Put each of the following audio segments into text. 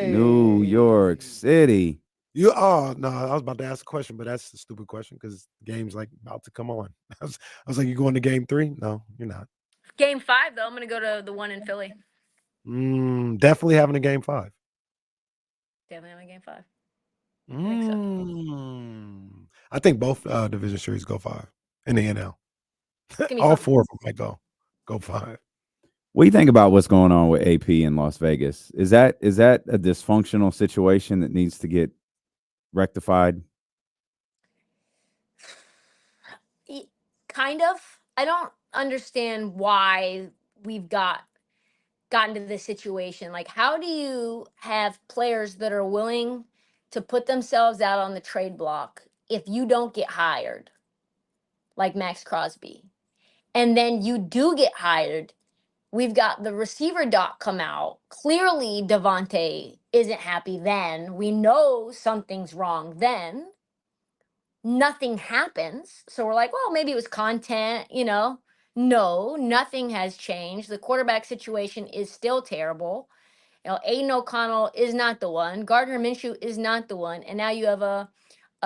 New York Hey. City. Oh no, I was about to ask a question, but that's a stupid question because the game's like about to come on. I was like, you going to game three? No, you're not. Game 5, though, I'm going to go to the one in Philly. Definitely having a game five. Definitely having game 5. I think so. I think both division series go five in the NL. It's going to be All fun. four of them might go five. What do you think about what's going on with AP in Las Vegas? Is that a dysfunctional situation that needs to get rectified? Kind of. I don't understand why we've gotten to this situation. Like, how do you have players that are willing to put themselves out on the trade block if you don't get hired, like Max Crosby? And then you do get hired. We've got the receiver doc come out. Clearly, Devontae isn't happy then. We know something's wrong then. Nothing happens. So we're like, well, maybe it was content. No, nothing has changed. The quarterback situation is still terrible. Aiden O'Connell is not the one. Gardner Minshew is not the one. And now you have a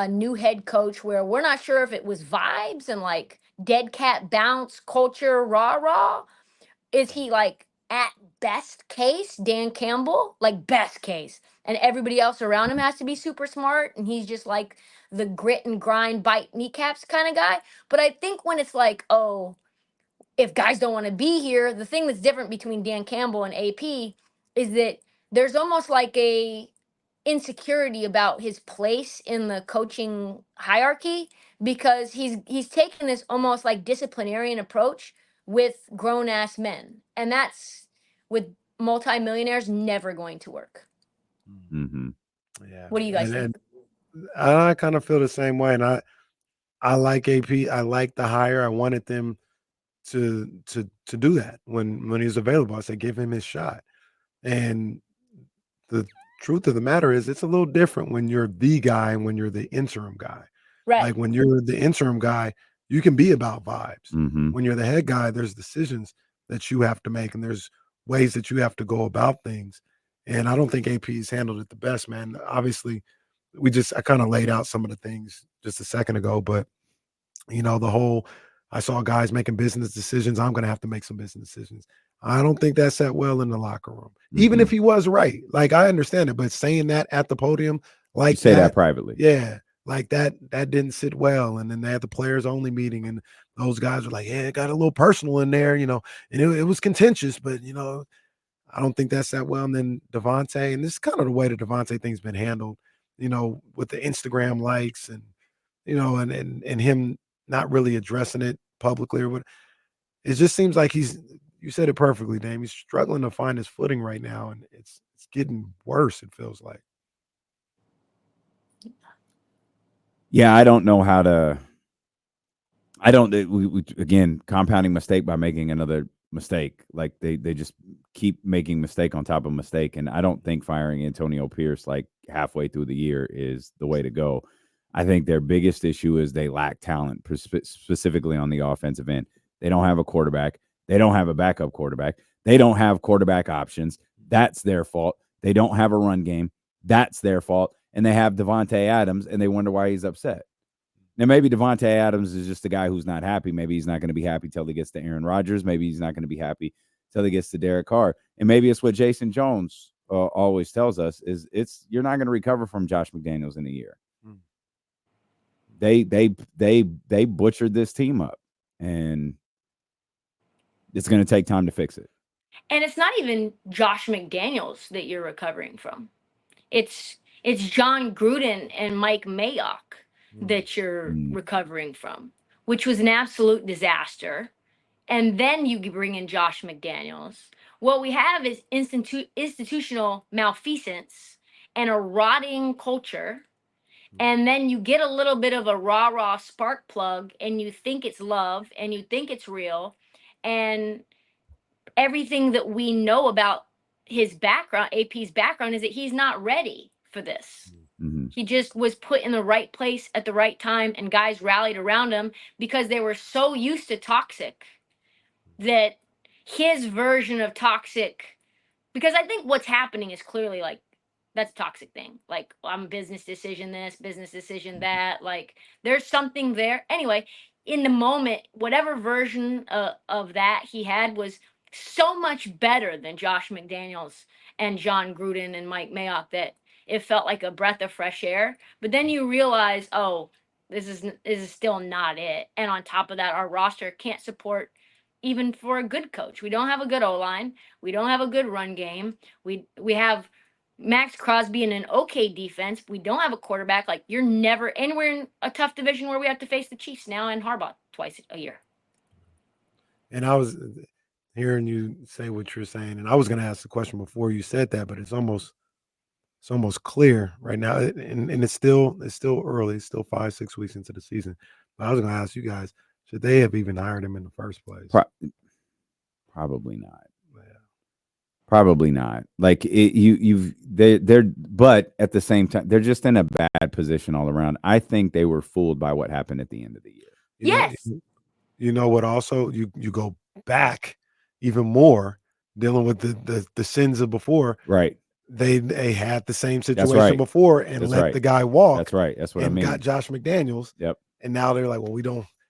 new head coach where we're not sure if it was vibes and like dead cat bounce culture, rah rah. Is he like at best case Dan Campbell, like best case, and everybody else around him has to be super smart, and he's just like the grit and grind, bite kneecaps kind of guy? But I think when it's like, oh, if guys don't want to be here, the thing that's different between Dan Campbell and AP is that there's almost like a insecurity about his place in the coaching hierarchy because he's taken this almost like disciplinarian approach with grown ass men, and that's with multimillionaires never going to work. Mm-hmm. Yeah, What do you guys think? and I kind of feel the same way, and I like AP. I like the hire. I wanted them to do that when he's available. I said give him his shot. And the truth of the matter is it's a little different when you're the guy and when you're the interim guy. Right. Like when you're the interim guy, you can be about vibes. Mm-hmm. When you're the head guy, there's decisions that you have to make and there's ways that you have to go about things. And I don't think AP's handled it the best, man. Obviously, I kind of laid out some of the things just a second ago, but the whole I saw guys making business decisions. I'm going to have to make some business decisions. I don't think that sat well in the locker room, even Mm-hmm. if he was right. Like I understand it, but saying that at the podium You like say that that, privately. yeah, like that didn't sit well. And then they had the players only meeting, and those guys were like, "Yeah, it got a little personal in there," and it was contentious, but I don't think that's that well. And then Devontae, and this is kind of the way the Devontae thing's been handled, with the Instagram likes and and him not really addressing it publicly or what. It just seems like you said it perfectly, Dame. He's struggling to find his footing right now, and it's getting worse, it feels like. Yeah, I don't know how to. I don't. We again compounding mistake by making another mistake. Like they just keep making mistake on top of mistake, and I don't think firing Antonio Pierce like halfway through the year is the way to go. I think their biggest issue is they lack talent, specifically on the offensive end. They don't have a quarterback. They don't have a backup quarterback. They don't have quarterback options. That's their fault. They don't have a run game. That's their fault. And they have Devontae Adams, and they wonder why he's upset. Now, maybe Devontae Adams is just a guy who's not happy. Maybe he's not going to be happy till he gets to Aaron Rodgers. Maybe he's not going to be happy till he gets to Derek Carr. And maybe it's what Jason Jones always tells us is you're not going to recover from Josh McDaniels in a year. They butchered this team up, and it's going to take time to fix it. And it's not even Josh McDaniels that you're recovering from. It's John Gruden and Mike Mayock that you're recovering from, which was an absolute disaster. And then you bring in Josh McDaniels. What we have is institutional malfeasance and a rotting culture. And then you get a little bit of a rah rah spark plug, and you think it's love and you think it's real. And everything that we know about his background, AP's background, is that he's not ready for this. Mm-hmm. He just was put in the right place at the right time, and guys rallied around him because they were so used to toxic that his version of toxic, because I think what's happening is clearly like That's a toxic thing. Like, I'm business decision this, business decision that. Like, there's something there. Anyway, in the moment, whatever version of that he had was so much better than Josh McDaniels and John Gruden and Mike Mayock that it felt like a breath of fresh air. But then you realize, oh, this is still not it. And on top of that, our roster can't support even for a good coach. We don't have a good O line. We don't have a good run game. We have Max Crosby in an okay defense. We don't have a quarterback. Like, you're never, and we're in a tough division where we have to face the Chiefs now and Harbaugh twice a year. And I was hearing you say what you're saying, and I was going to ask the question before you said that, but it's almost clear right now, and it's still early. It's still 5-6 weeks into the season. But I was going to ask you guys, should they have even hired him in the first place? Probably not. Yeah. Probably not. Like they're but at the same time, they're just in a bad position all around. I think they were fooled by what happened at the end of the year. Yes. You know what? Also, you go back even more, dealing with the sins of before. Right. They had the same That's situation right. before and That's let right. the guy walk. That's right. That's what I and mean. got Josh McDaniels. Yep. And now they're like, well, we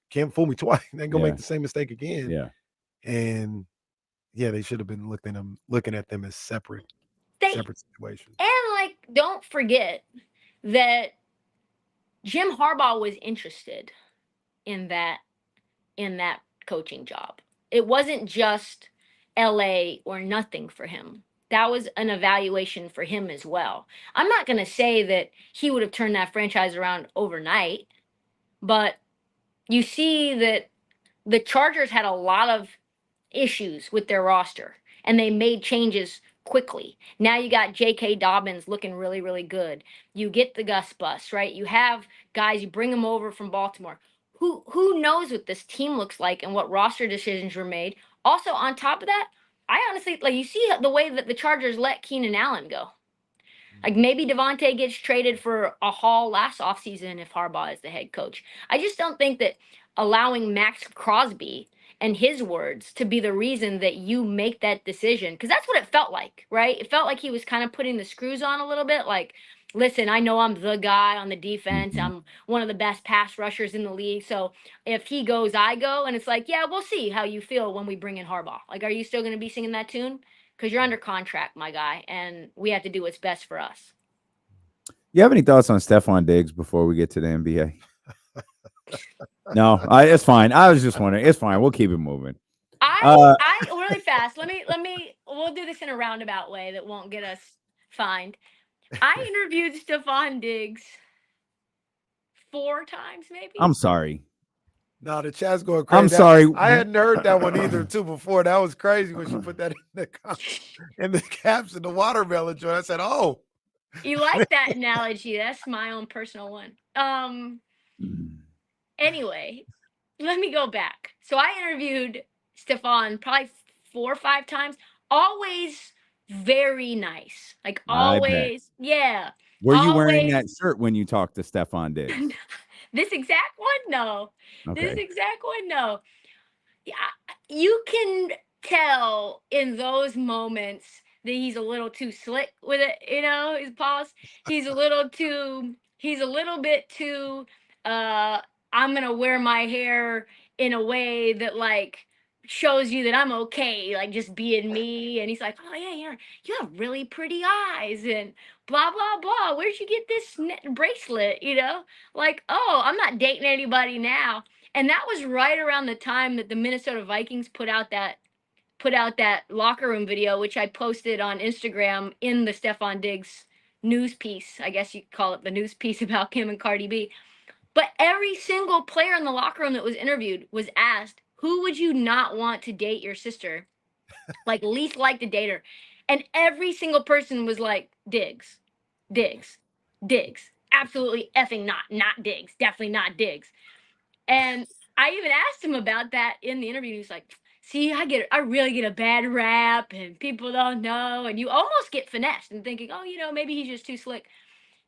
can't fool me twice. They're gonna Yeah. make the same mistake again. Yeah. And yeah, they should have been looking at them as separate situations. And like, don't forget that Jim Harbaugh was interested in that coaching job. It wasn't just LA or nothing for him. That was an evaluation for him as well. I'm not going to say that he would have turned that franchise around overnight, but you see that the Chargers had a lot of issues with their roster and they made changes quickly. Now you got J.K. Dobbins looking really, really good. You get the Gus Bus, right? You have guys, you bring them over from Baltimore. Who knows what this team looks like and what roster decisions were made. Also, on top of that, I honestly, like, you see the way that the Chargers let Keenan Allen go. Like, maybe Devontae gets traded for a haul last offseason if Harbaugh is the head coach. I just don't think that allowing Max Crosby and his words to be the reason that you make that decision, because that's what it felt like, right? It felt like he was kind of putting the screws on a little bit. Like, listen, I know I'm the guy on the defense. Mhm. I'm one of the best pass rushers in the league. So if he goes, I go. And it's like, yeah, we'll see how you feel when we bring in Harbaugh. Like, are you still going to be singing that tune? Because you're under contract, my guy, and we have to do what's best for us. You have any thoughts on Stephon Diggs before we get to the NBA? No, it's fine. I was just wondering. It's fine. We'll keep it moving. I really fast. We'll do this in a roundabout way that won't get us fined. I interviewed Stephon Diggs 4 times, maybe. I'm sorry. No, the chat's going crazy. I'm sorry. I hadn't heard that one either, too, before. That was crazy when she put that in the caption, the watermelon joint. I said, oh. You like that analogy. That's my own personal one. Anyway, let me go back. So I interviewed Stephon probably 4 or 5 times. Always very nice. Like, always. Yeah. Were you wearing that shirt when you talked to Stephon Diggs? This exact one? No. Okay. This exact one? No. Yeah, you can tell in those moments that he's a little too slick with it, his pause. He's a little bit too I'm gonna wear my hair in a way that, like, shows you that I'm okay, like, just being me. And he's like, oh yeah, you have really pretty eyes and blah blah blah. Where'd you get this bracelet? Like, oh, I'm not dating anybody now. And that was right around the time that the Minnesota Vikings put out that locker room video, which I posted on Instagram in the Stephon Diggs news piece. I guess you could call it the news piece about him and Cardi B. But every single player in the locker room that was interviewed was asked, who would you not want to date your sister? Like, least like to date her. And every single person was like, Diggs, Diggs, Diggs. Absolutely effing not Diggs. Definitely not Diggs. And I even asked him about that in the interview. He was like, see, I really get a bad rap and people don't know. And you almost get finessed and thinking, oh, maybe he's just too slick.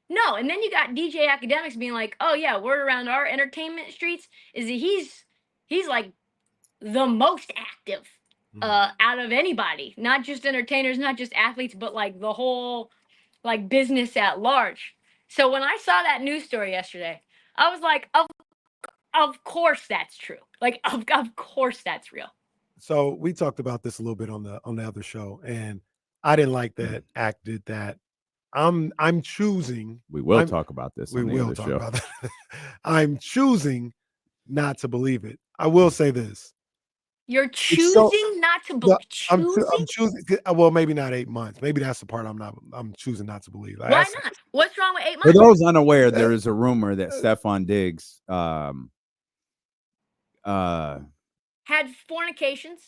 No. And then you got DJ Academics being like, oh yeah, word around our entertainment streets is that he's like the most active out of anybody, not just entertainers, not just athletes, but like the whole like business at large. So when I saw that news story yesterday, I was like, of course that's true. Like, of course that's real. So we talked about this a little bit on the other show, and I didn't like that Act did that. I'm choosing. We will talk about this. We on the will other talk show. about that. I'm choosing not to believe it. I will say this. You're choosing not to believe. I'm choosing. Well, maybe not 8 months. Maybe that's the part I'm choosing not to believe. Why not? What's wrong with 8 For months? those unaware, there is a rumor that Stephon Diggs had fornications.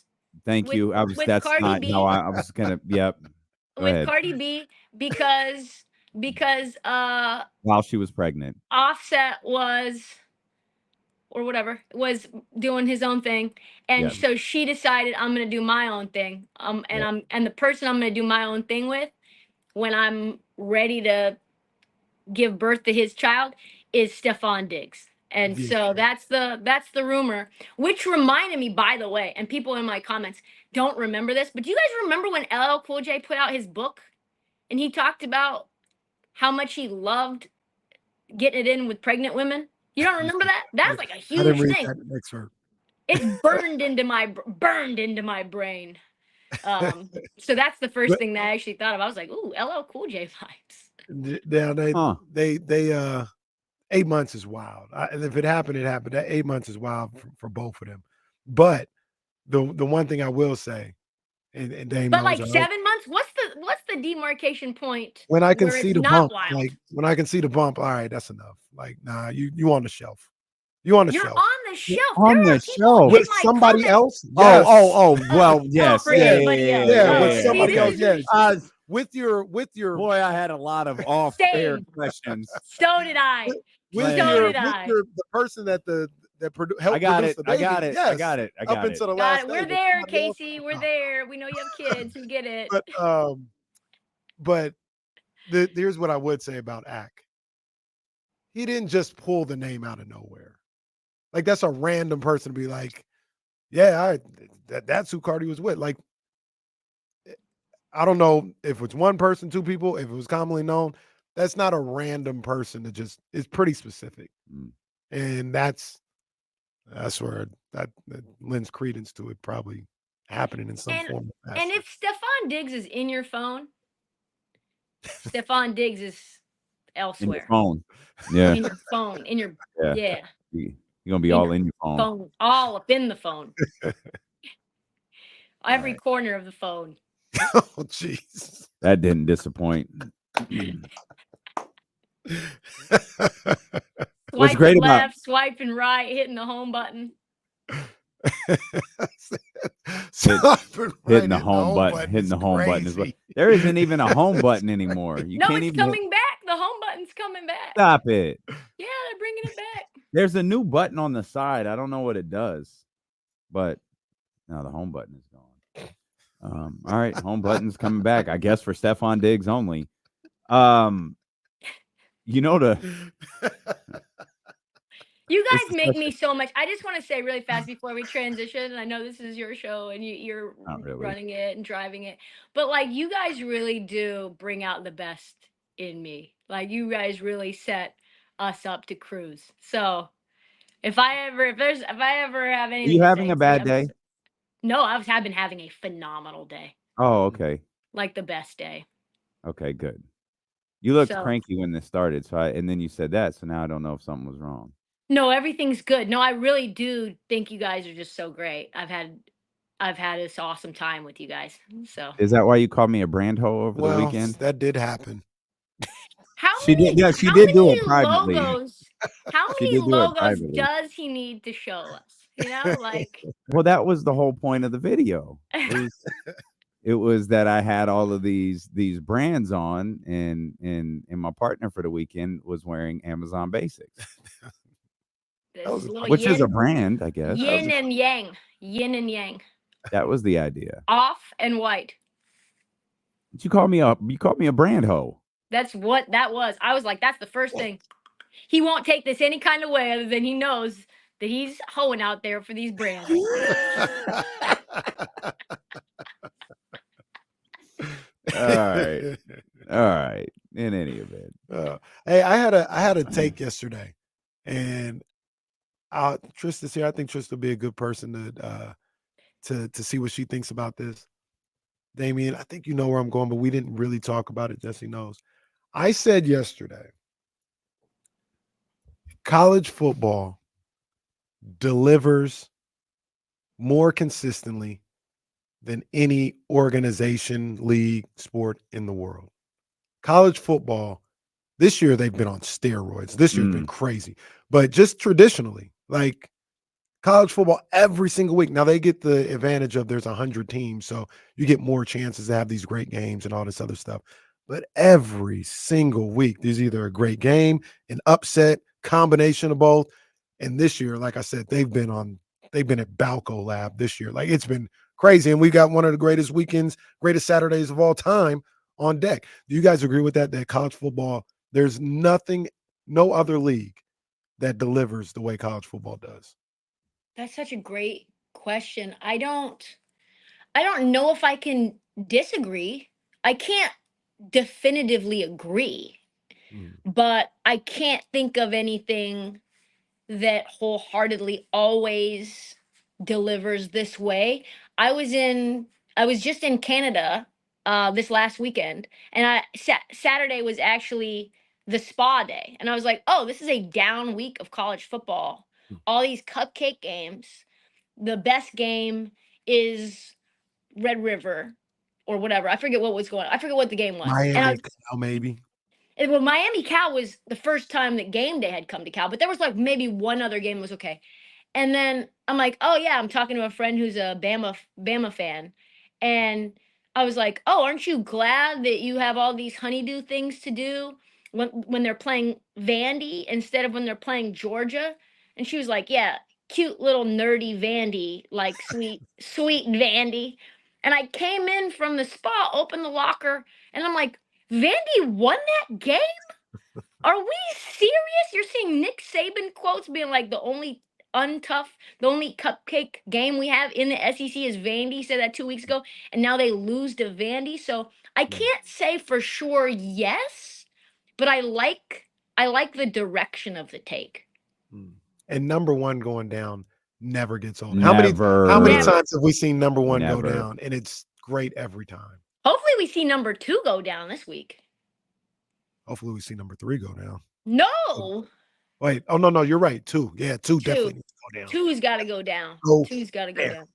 Thank you. With That's Cardi not B. how I was gonna. Yep. Go With ahead. Cardi B because while she was pregnant, Offset was doing his own thing, and so she decided I'm gonna do my own thing. And the person I'm gonna do my own thing with when I'm ready to give birth to his child is Stephon Diggs. And so that's the rumor, which reminded me, by the way, and people in my comments don't remember this, but do you guys remember when LL Cool J put out his book and he talked about how much he loved getting it in with pregnant women? You don't remember that? That's like a huge thing. It's burned into my brain. So that's the first thing that I actually thought of. I was like, ooh, LL Cool J vibes. Yeah, 8 months is wild. And if it happened, it happened. That 8 months is wild for both of them. But the one thing I will say, and Dame but knows, like 7 months, what's the demarcation point when I can where see it's the not bump, wild? like when I can see the bump, all right, that's enough. Like, nah, you on the shelf. You on the You're shelf. on the shelf. On There the are people shelf. in With my somebody comments. else? Oh, Yes. well, yes, for everybody else. Yeah, with See, somebody this else, is yes. With your boy, I had a lot of off-air Same. questions. So did I. with So your did I. the person that helped I got produce it. the baby. I got it. Yes. I got it. I Up got it. until the Got last it. day. We're with there, somebody else. Casey. We're there. We know you have kids. We get it. But here's what I would say about Ack. He didn't just pull the name out of nowhere. Like, that's a random person to be like, yeah, that's who Cardi was with. Like, I don't know if it's one person, two people, if it was commonly known. That's not a random person that just is pretty specific. And that's where that lends credence to it probably happening in some form of fashion. And if Stephon Diggs is in your phone, Stephon Diggs is elsewhere. In your phone. Yeah. In your phone. In your yeah. You're gonna be all in your phone. All up in the phone. Every corner of the phone. Oh, jeez. That didn't disappoint. What's great about left, swiping right, hitting the home button. hitting the home button is what. There isn't even a home button anymore. It's coming back. The home button's coming back. Stop it. Yeah, they're bringing it back. There's a new button on the side. I don't know what it does, but now the home button is gone. All right, home button's coming back. I guess for Stephon Diggs only. You guys make me so much. I just want to say really fast before we transition, and I know this is your show and you're running it and driving it, but like you guys really do bring out the best in me. Like you guys really set us up to cruise. So if I ever have anything, are you having a bad day? No, I've been having a phenomenal day. Oh, okay. Like the best day. Okay, good. You looked cranky when this started, and then you said that, so now I don't know if something was wrong. No, everything's good. No, I really do think you guys are just so great. I've had this awesome time with you guys. So is that why you called me a brand hoe over the weekend? That did happen. She did do it privately. How many logos does he need to show us? You know, like. Well, that was the whole point of the video. It was that I had all of these brands on, and my partner for the weekend was wearing Amazon Basics, which is a brand, I guess. Yin and yang. Yin and yang. That was the idea. Off and white. You called me a brand hoe. That's what that was. I was like, that's the first thing. He won't take this any kind of way other than he knows that he's hoeing out there for these brands. All right. In any event, Hey, I had a take yesterday, and Trista's here. I think Trista will be a good person to see what she thinks about this. Damien, I think you know where I'm going, but we didn't really talk about it. Jesse knows. I said yesterday, college football delivers more consistently than any organization, league, sport in the world. College football, this year they've been on steroids. This year's been crazy. But just traditionally, like college football every single week. Now they get the advantage of there's 100 teams, so you get more chances to have these great games and all this other stuff. But every single week, there's either a great game, an upset, combination of both. And this year, like I said, they've been at Balco Lab this year. Like it's been crazy. And we got one of the greatest weekends, greatest Saturdays of all time on deck. Do you guys agree with that? That college football, there's nothing, no other league that delivers the way college football does. That's such a great question. I don't know if I can disagree. I can't definitively agree, but I can't think of anything that wholeheartedly always delivers this way. I was in I was just in Canada this last weekend, and Saturday was actually the spa day, and I was like, "Oh, this is a down week of college football. All these cupcake games. The best game is Red River or whatever. I forget what was going on. I forget what the game was. And I Miami, was maybe. well, Miami Cal was the first time that game day had come to Cal, but there was like maybe one other game was okay. And then I'm like, oh yeah, I'm talking to a friend who's a Bama fan, and I was like, oh, aren't you glad that you have all these honeydew things to do when they're playing Vandy instead of when they're playing Georgia? And she was like, yeah, cute little nerdy Vandy, like sweet Vandy. And I came in from the spa, opened the locker, and I'm like, Vandy won that game? Are we serious? You're seeing Nick Saban quotes being like the only cupcake game we have in the SEC is Vandy. Said that 2 weeks ago, and now they lose to Vandy. So I can't say for sure yes, but I like the direction of the take. And number one going down never gets old. How many never. times have we seen number one go Never. down? And it's great every time. Hopefully, we see number 2 go down this week. Hopefully we see number 3 go down. No, Wait, oh no, you're right. 2. Yeah, 2 definitely needs to go down. 2's got to go down. Oh, 2's got to go man. down.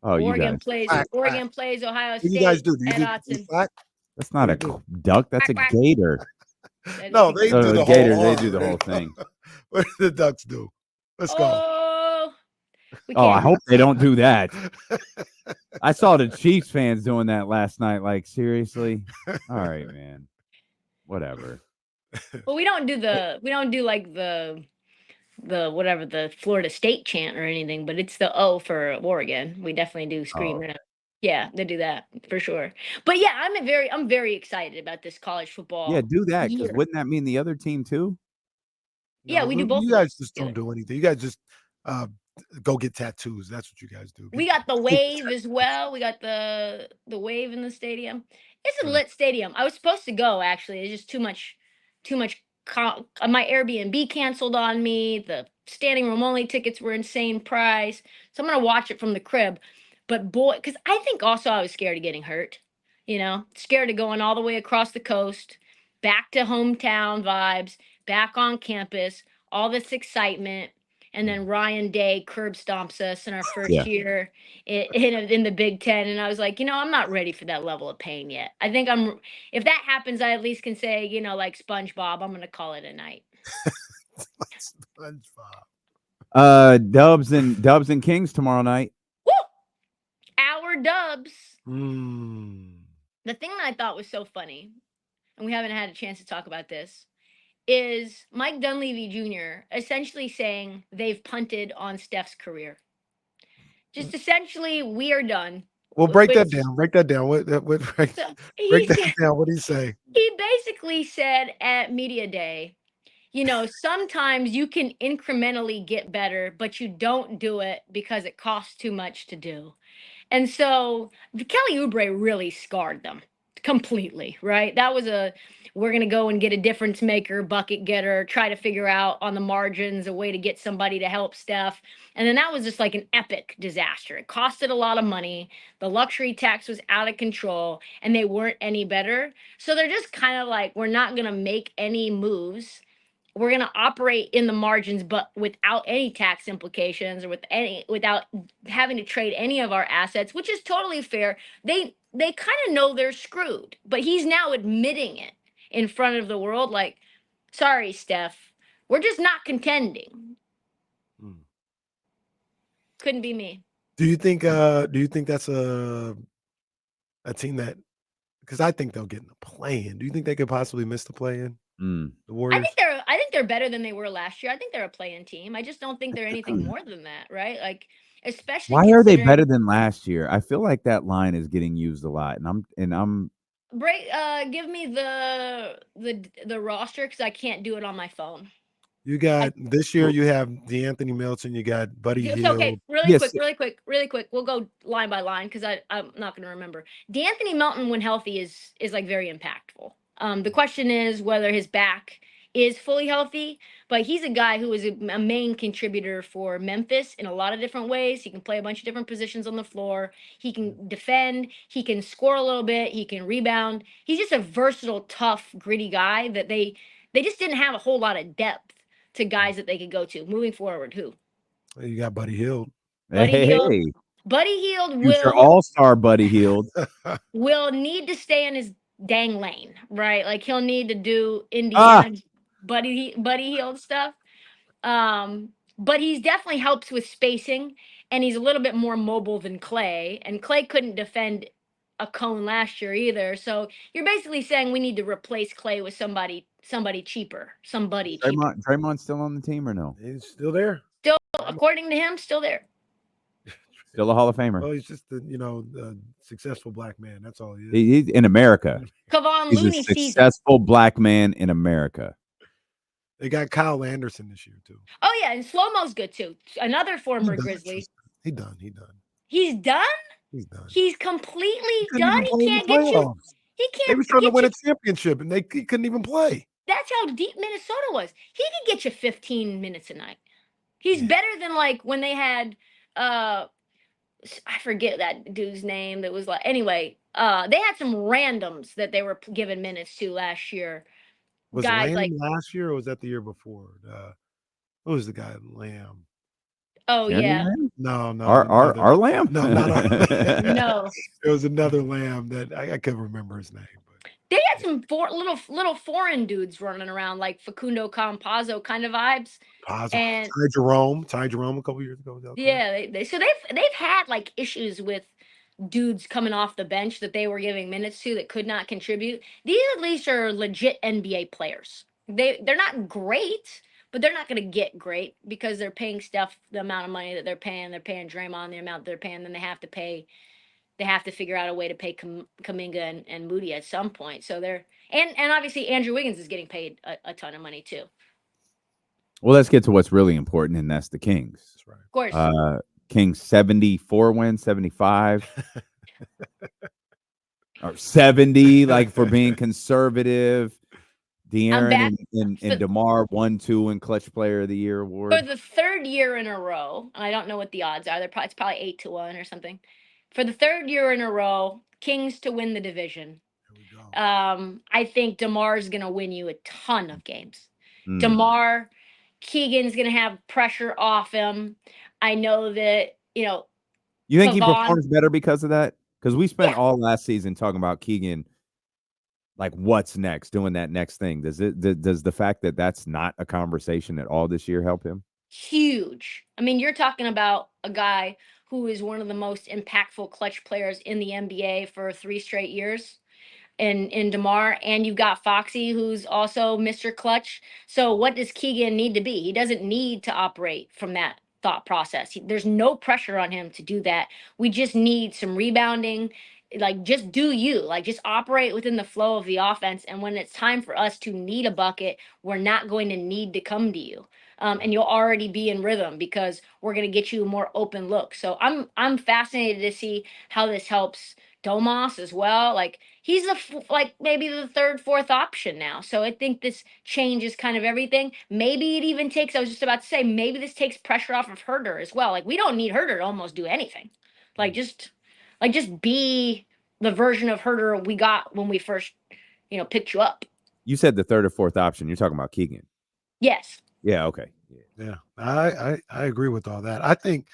Oh, you Oregon guys. plays. Quack, Oregon plays Ohio What State. do you guys do? Do you at do Autzen. flat? That's not a What do you duck. That's a Quack, quack. gator. No, they So do the the gators, whole they do the whole thing. What do the ducks do? Let's go. Oh, we Oh, I can't. hope they don't do that. I saw the Chiefs fans doing that last night. Like, seriously? All right, man. Whatever. Well, we don't do like the whatever the Florida State chant or anything, but it's the O for Oregon. We definitely do scream Oh. it. Yeah, they do that for sure. But yeah, I'm very excited about this college football. Yeah, do that, because year. wouldn't that mean the other team too? Yeah, we do both You of guys those just don't together. do anything. You guys just go get tattoos. That's what you guys do. We got the wave as well. We got the wave in the stadium. It's a lit stadium. I was supposed to go actually. It's just too much. My Airbnb canceled on me. The standing room only tickets were insane price. So I'm gonna watch it from the crib. But boy, because I think also I was scared of getting hurt. Scared of going all the way across the coast, back to hometown vibes, back on campus, all this excitement, and then Ryan Day curb stomps us in our first Yeah. year in the Big Ten, and I was like, I'm not ready for that level of pain yet. I think if that happens, I at least can say, like SpongeBob, I'm gonna call it a night. Dubs and Kings tomorrow night. Woo! Our Dubs. Mm. The thing that I thought was so funny, and we haven't had a chance to talk about this, is Mike Dunleavy Jr. essentially saying they've punted on Steph's career. Just essentially, we are done. Well, break that down. Break that down. Break that down. What did he say? He basically said at Media Day, sometimes you can incrementally get better, but you don't do it because it costs too much to do. And so Kelly Oubre really scarred them completely, right? That was we're going to go and get a difference maker, bucket getter, try to figure out on the margins a way to get somebody to help Steph. And then that was just like an epic disaster. It costed a lot of money. The luxury tax was out of control and they weren't any better. So they're just kind of like, we're not going to make any moves. We're going to operate in the margins, but without any tax implications or without having to trade any of our assets, which is totally fair. They kind of know they're screwed, but he's now admitting it in front of the world. Like, sorry, Steph, we're just not contending. Couldn't be me. Do you think that's a team that, because I think they'll get in the play-in. Do you think they could possibly miss the play-in? The Warriors? I think they're better than they were last year. I think they're a play-in team. I just don't think they're anything more than that, right? Like, especially Why are they better considering than last year? I feel like that line is getting used a lot, and I'm give me the roster because I can't do it on my phone. You got this year. You have DeAnthony Melton. You got Buddy So, Hield. okay, really quick. We'll go line by line because I'm not going to remember. DeAnthony Melton, when healthy, is like very impactful. The question is whether his back is fully healthy, but he's a guy who is a main contributor for Memphis in a lot of different ways. He can play a bunch of different positions on the floor. He can defend. He can score a little bit. He can rebound. He's just a versatile, tough, gritty guy that they just didn't have a whole lot of depth to guys that they could go to moving forward. Who? You got Buddy Hield. Buddy Hield future will all-star Buddy Hield will need to stay in his dang lane, right? Like he'll need to do Indiana Buddy Hield stuff. But he's definitely helps with spacing, and he's a little bit more mobile than Clay. And Clay couldn't defend a cone last year either. So you're basically saying we need to replace Clay with somebody cheaper, somebody cheaper. Draymond still on the team or no? He's still there. Still, according to him, still there. Still a Hall of Famer. Well, he's just the successful black man. That's all he is. He's in America. Kevon He's Looney a successful black man in America. They got Kyle Anderson this year too. Oh yeah, and Slow-Mo's good too. Another former Grizzly. He done. He's done? He's done. He's completely done. He can't get you. He can't. They were trying to win a championship, and he couldn't even play. That's how deep Minnesota was. He could get you 15 minutes a night. He's better than like when they had I forget that dude's name that was like anyway, they had some randoms that they were giving minutes to last year. Was Lamb last year or was that the year before? What was the guy Lamb? Oh yeah. No. Our Lamb? No, not our Lamb. No. There was another Lamb that I couldn't remember his name. But they had some little foreign dudes running around like Facundo Campazzo kind of vibes. And Ty Jerome a couple years ago. Yeah, so they've had like issues with dudes coming off the bench that they were giving minutes to that could not contribute. These at least are legit NBA players. They're not great, but they're not going to get great because they're paying Steph the amount of money that they're paying. They're paying Draymond the amount they're paying. Then they have to figure out a way to pay Kuminga and Moody at some point. So they're and obviously Andrew Wiggins is getting paid a ton of money too. Well, let's get to what's really important, and that's the Kings. That's right. Of course. Kings 74 wins, 75. Or 70, like for being conservative. De'Aaron and DeMar 1-2 and Clutch Player of the Year award. For the third year in a row, and I don't know what the odds are. It's probably 8-1 or something. For the third year in a row, Kings to win the division. There we go. I think DeMar's going to win you a ton of games. DeMar, Keegan's going to have pressure off him. I know that, You think he performs better because of that? Because we spent all last season talking about Keegan, like what's next, doing that next thing. Does the fact that that's not a conversation at all this year help him? Huge. I mean, you're talking about a guy who is one of the most impactful clutch players in the NBA for 3 straight years. In DeMar, and you've got Foxy, who's also Mr. Clutch. So what does Keegan need to be? He doesn't need to operate from that thought process. There's no pressure on him to do that. We just need some rebounding. Like, just do you. Like, just operate within the flow of the offense. And when it's time for us to need a bucket, we're not going to need to come to you. And you'll already be in rhythm because we're going to get you a more open look. So I'm fascinated to see how this helps Domas as well. Like he's like maybe the third, fourth option now. So I think this changes kind of everything. Maybe it even takes. I was just about to say maybe this takes pressure off of Herder as well. Like we don't need Herder to almost do anything. Just be the version of Herder we got when we first picked you up. You said the third or fourth option. You're talking about Keegan. Yes. Yeah. Okay. Yeah. I agree with all that. I think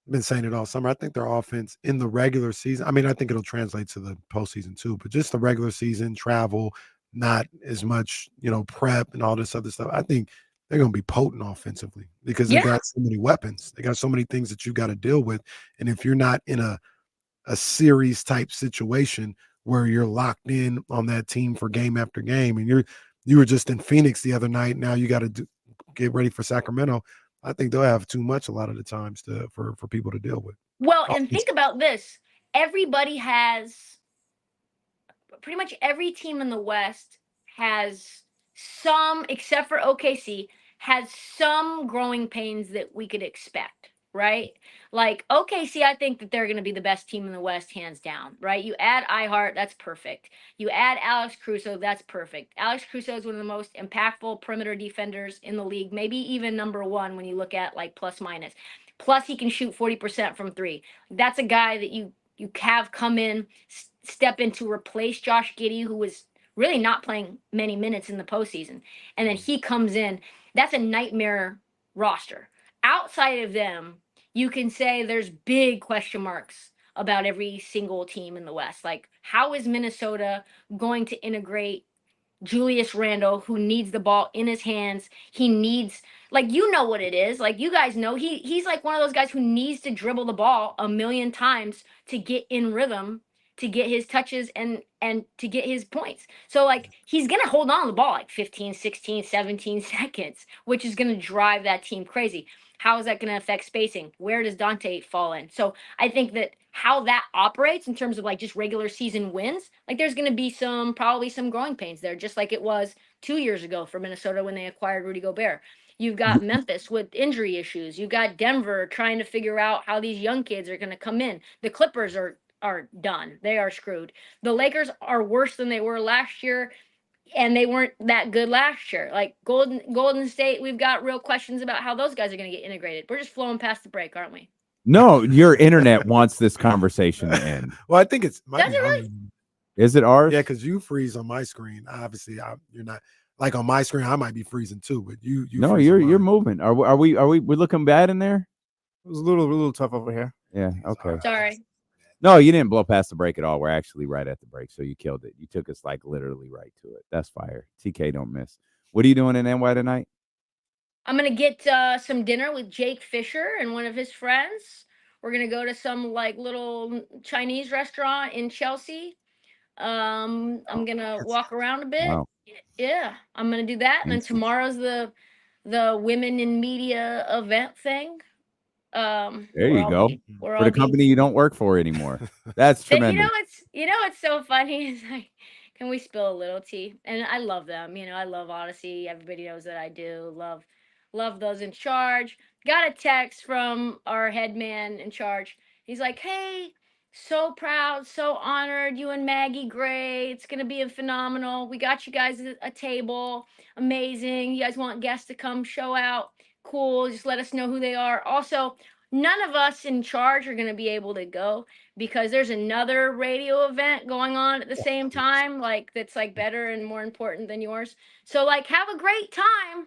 I've been saying it all summer. I think their offense in the regular season, I mean, I think it'll translate to the postseason too, but just the regular season, travel, not as much, prep and all this other stuff. I think they're going to be potent offensively because they got so many weapons. They got so many things that you got to deal with. And if you're not in a series type situation where you're locked in on that team for game after game, and you were just in Phoenix the other night, now you got to get ready for Sacramento. I think they'll have too much a lot of the times for people to deal with. Well, and think about this. Everybody has pretty much every team in the West has some, except for OKC, has some growing pains that we could expect, right? Like OKC, I think that they're going to be the best team in the West, hands down, right? You add iHeart, that's perfect. You add Alex Caruso, that's perfect. Alex Caruso is one of the most impactful perimeter defenders in the league, maybe even number one when you look at like plus minus. Plus, he can shoot 40% from three. That's a guy that you have come in, step in to replace Josh Giddey, who was really not playing many minutes in the postseason. And then he comes in. That's a nightmare roster. Outside of them, you can say there's big question marks about every single team in the West. Like, how is Minnesota going to integrate Julius Randle, who needs the ball in his hands? He needs, like, what it is. Like, you guys know he's like one of those guys who needs to dribble the ball a million times to get in rhythm, to get his touches and to get his points. So like he's going to hold on to the ball like 15, 16, 17 seconds, which is going to drive that team crazy. How is that going to affect spacing? Where does Dante fall in? So I think that how that operates in terms of like just regular season wins, like there's going to be probably some growing pains there, just like it was 2 years ago for Minnesota when they acquired Rudy Gobert. You've got Memphis with injury issues. You've got Denver trying to figure out how these young kids are going to come in. The Clippers are done. They are screwed. The Lakers are worse than they were last year, and they weren't that good last year. Like Golden State, we've got real questions about how those guys are going to get integrated. We're just flowing past the break, aren't we? No, your internet wants this conversation to end. Well, I think it's really? Is it ours? Yeah, because you freeze on my screen. Obviously, you're not like on my screen. I might be freezing too, but you. No, you're moving. Are we we're looking bad in there? It was a little tough over here. Yeah. Okay. Sorry. No, you didn't blow past the break at all. We're actually right at the break, so you killed it. You took us like literally right to it. That's fire. TK don't miss. What are you doing in NY tonight? I'm gonna get some dinner with Jake Fisher and one of his friends. We're gonna go to some like little Chinese restaurant in Chelsea. I'm gonna walk around a bit. Wow. Yeah, I'm gonna do that. And then tomorrow's the Women in Media event thing. There you go. For the company you don't work for anymore. That's tremendous. It's so funny. It's like, can we spill a little tea? And I love them. I love Odyssey. Everybody knows that I do. Love those in charge. Got a text from our head man in charge. He's like, hey, so proud, so honored. You and Maggie Gray. It's gonna be phenomenal. We got you guys a table. Amazing. You guys want guests to come show out? Cool. Just let us know who they are. Also, none of us in charge are going to be able to go because there's another radio event going on at the same time, like that's like better and more important than yours. So like, have a great time,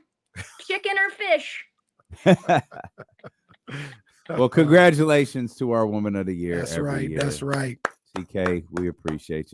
chicken or fish. Well, congratulations to our Woman of the Year. That's right. Year. That's right. TK, we appreciate you.